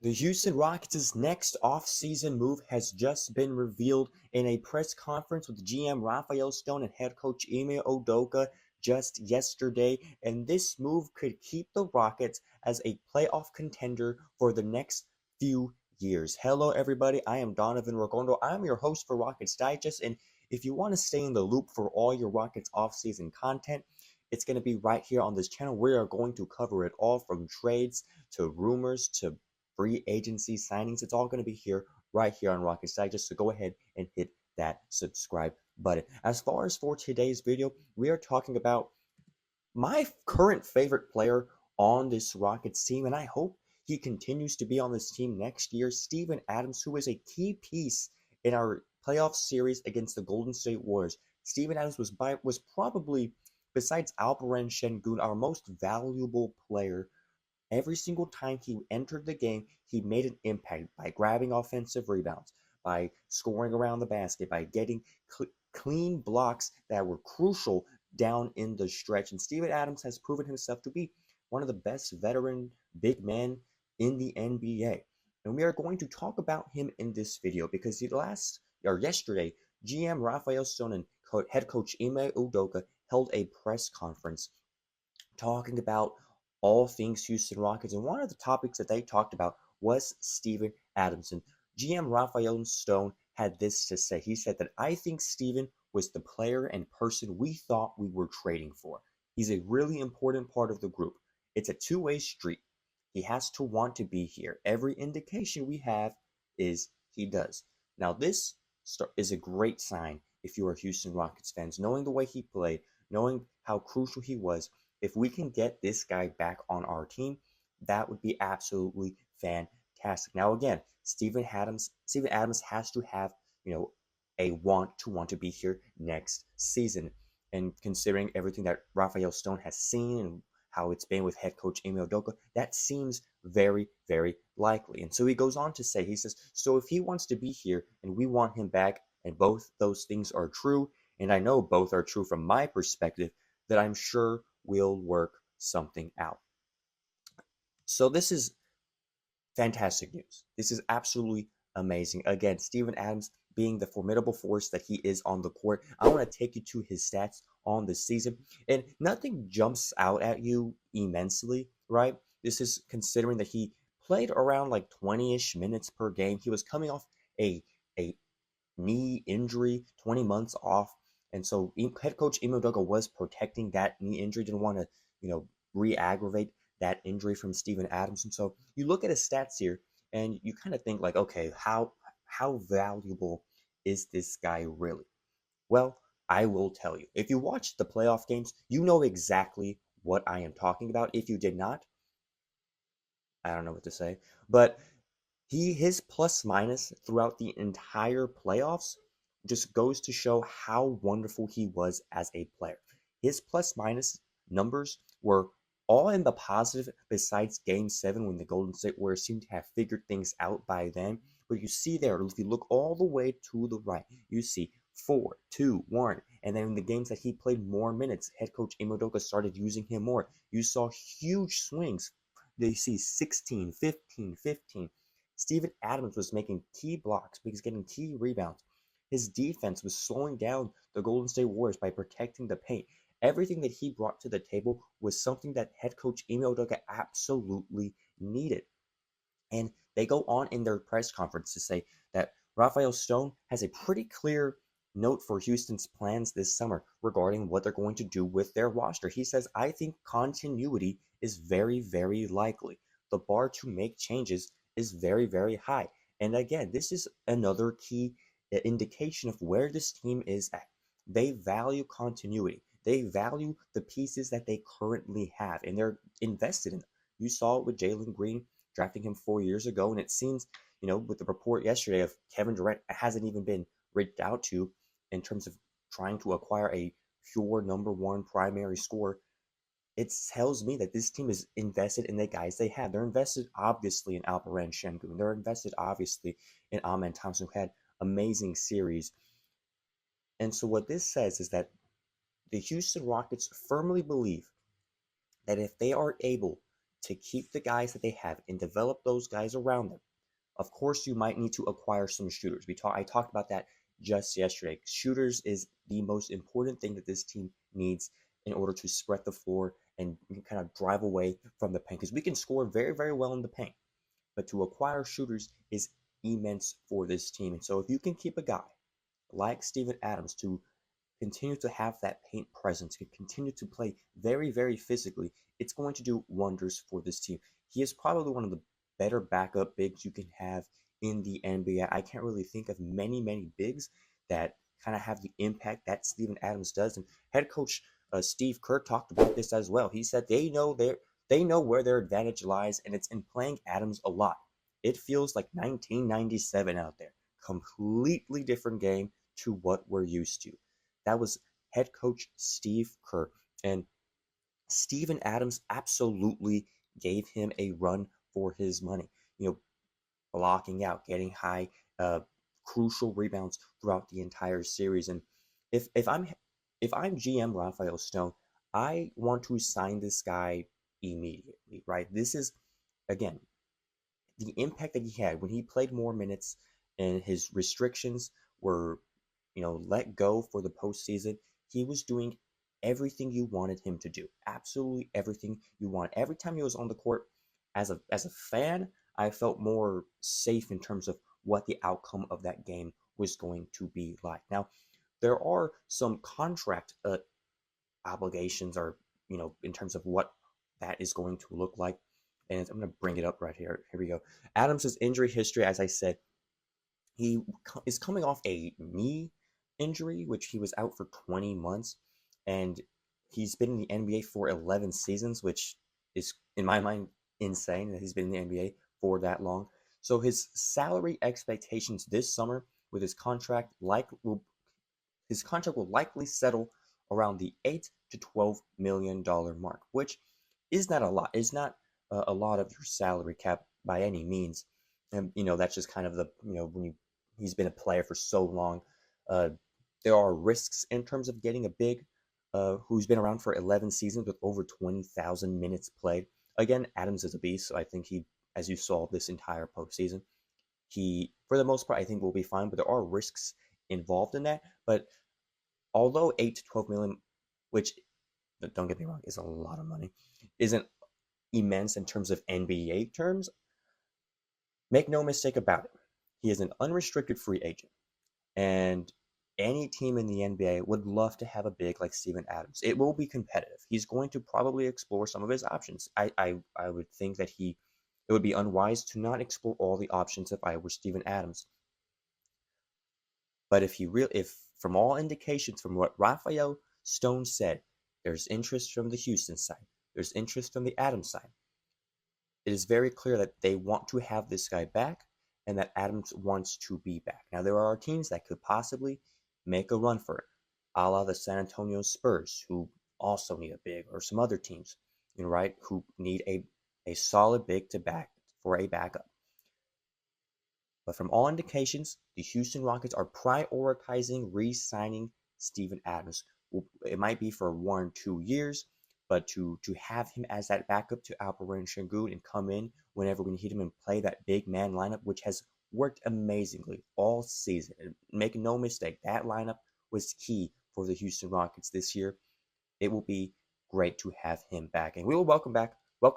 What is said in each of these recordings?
The Houston Rockets' next offseason move has just been revealed in a press conference with GM Rafael Stone and head coach Ime Udoka just yesterday, and this move could keep the Rockets as a playoff contender for the next few years. Hello, everybody. I am Donovan Ricondo. I'm your host for Rockets Digest, and if you want to stay in the loop for all your Rockets offseason content, it's going to be right here on this channel. We are going to cover it all from trades to rumors to free agency signings. It's all going to be here, right here on Rockets Digest. So go ahead and hit that subscribe button. As far as for today's video, we are talking about my current favorite player on this Rockets team, and I hope he continues to be on this team next year, Steven Adams, who is a key piece in our playoff series against the Golden State Warriors. Steven Adams was probably, besides Alperen Şengün, our most valuable player. Every single time he entered the game, he made an impact by grabbing offensive rebounds, by scoring around the basket, by getting clean blocks that were crucial down in the stretch. And Steven Adams has proven himself to be one of the best veteran big men in the NBA. And we are going to talk about him in this video because yesterday, GM Rafael Stone and head coach Ime Udoka held a press conference talking about all things Houston Rockets. And one of the topics that they talked about was Steven Adams. And GM Rafael Stone had this to say. He said that I think Steven was the player and person we thought we were trading for. He's a really important part of the group. It's a two-way street. He has to want to be here. Every indication we have is he does. Now, this is a great sign if you are Houston Rockets fans, knowing the way he played, knowing how crucial he was. If we can get this guy back on our team, that would be absolutely fantastic. Now, again, Steven Adams has to have, a want to be here next season. And considering everything that Rafael Stone has seen and how it's been with head coach Ime Udoka, that seems very, very likely. And so he goes on to say, he says, so if he wants to be here and we want him back, and both those things are true, and I know both are true from my perspective, that I'm sure we'll work something out. So this is fantastic news. This is absolutely amazing. Again, Steven Adams being the formidable force that he is on the court. I want to take you to his stats on the season. And nothing jumps out at you immensely, right? This is considering that he played around like 20-ish minutes per game. He was coming off a knee injury, 20 months off. And so head coach Ime Udoka was protecting that knee injury, didn't want to, re-aggravate that injury from Steven Adams. And so you look at his stats here and you kind of think like, okay, how valuable is this guy really? Well, I will tell you. If you watched the playoff games, you know exactly what I am talking about. If you did not, I don't know what to say. But his plus minus throughout the entire playoffs just goes to show how wonderful he was as a player. His plus minus numbers were all in the positive besides game 7 when the Golden State Warriors seemed to have figured things out by then. But you see there, if you look all the way to the right, you see 4, 2, 1. And then in the games that he played more minutes, head coach Ime Udoka started using him more. You saw huge swings. You see 16, 15, 15. Steven Adams was making key blocks, he was getting key rebounds. His defense was slowing down the Golden State Warriors by protecting the paint. Everything that he brought to the table was something that head coach Ime Udoka absolutely needed. And they go on in their press conference to say that Rafael Stone has a pretty clear note for Houston's plans this summer regarding what they're going to do with their roster. He says, I think continuity is very, very likely. The bar to make changes is very, very high. And again, this is another key indication of where this team is at. They value continuity. They value the pieces that they currently have, and they're invested in them. You saw it with Jalen Green, drafting him 4 years ago, and it seems, with the report yesterday of Kevin Durant hasn't even been reached out to in terms of trying to acquire a pure number one primary scorer. It tells me that this team is invested in the guys they have. They're invested, obviously, in Alperen Şengün. They're invested, obviously, in Amen Thompson, who had amazing series. And so what this says is that the Houston Rockets firmly believe that if they are able to keep the guys that they have and develop those guys around them. Of course, you might need to acquire some shooters. I talked about that just yesterday. Shooters is the most important thing that this team needs in order to spread the floor and kind of drive away from the paint. Because we can score very, very well in the paint, but to acquire shooters is immense for this team. And so if you can keep a guy like Steven Adams to continue to have that paint presence, can continue to play very, very physically, it's going to do wonders for this team. He is probably one of the better backup bigs you can have in the NBA. I can't really think of many, many bigs that kind of have the impact that Steven Adams does. And head coach Steve Kerr talked about this as well. He said they know where their advantage lies, and it's in playing Adams a lot. It feels like 1997 out there. Completely different game to what we're used to. That was head coach Steve Kerr. And Steven Adams absolutely gave him a run for his money. Blocking out, getting high, crucial rebounds throughout the entire series. And if I'm GM Rafael Stone, I want to sign this guy immediately, right? This is, again, the impact that he had when he played more minutes and his restrictions were, let go for the postseason. He was doing everything you wanted him to do. Absolutely everything you want. Every time he was on the court, as a fan, I felt more safe in terms of what the outcome of that game was going to be like. Now, there are some contract obligations, or in terms of what that is going to look like. And I'm going to bring it up right here. Here we go. Adams' injury history, as I said, he is coming off a knee injury, which he was out for 20 months. And he's been in the NBA for 11 seasons, which is, in my mind, insane that he's been in the NBA for that long. So his salary expectations this summer with his contract will likely settle around the $8 to $12 million mark, which is not a lot. It's not a lot of your salary cap by any means. And that's just kind of the when he's been a player for so long. There are risks in terms of getting a big who's been around for 11 seasons with over 20,000 minutes played. Again, Adams is a beast, so I think he, as you saw this entire postseason, he, for the most part, I think will be fine, but there are risks involved in that. But although 8 to 12 million, which, don't get me wrong, is a lot of money, isn't immense in terms of NBA terms, make no mistake about it. He is an unrestricted free agent. And any team in the NBA would love to have a big like Steven Adams. It will be competitive. He's going to probably explore some of his options. I would think that it would be unwise to not explore all the options if I were Steven Adams. But if from all indications, from what Rafael Stone said, there's interest from the Houston side, there's interest from the Adams side. It is very clear that they want to have this guy back and that Adams wants to be back. Now, there are teams that could possibly make a run for it, a la the San Antonio Spurs, who also need a big, or some other teams, right, who need a solid big to back for a backup. But from all indications, the Houston Rockets are prioritizing re-signing Steven Adams. It might be for 1 or 2 years, but to have him as that backup to Alperen Şengün and come in whenever we need him and play that big man lineup, which has worked amazingly all season. And make no mistake, that lineup was key for the Houston Rockets this year. It will be great to have him back, and we will welcome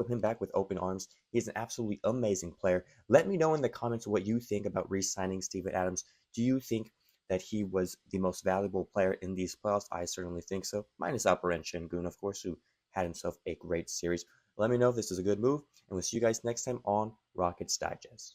him back with open arms. He's an absolutely amazing player. Let me know in the comments what you think about re-signing Steven Adams. Do you think that he was the most valuable player in these playoffs? I certainly think so. Minus Alperen Şengün, of course, who had himself a great series. Let me know if this is a good move, and we'll see you guys next time on Rockets Digest.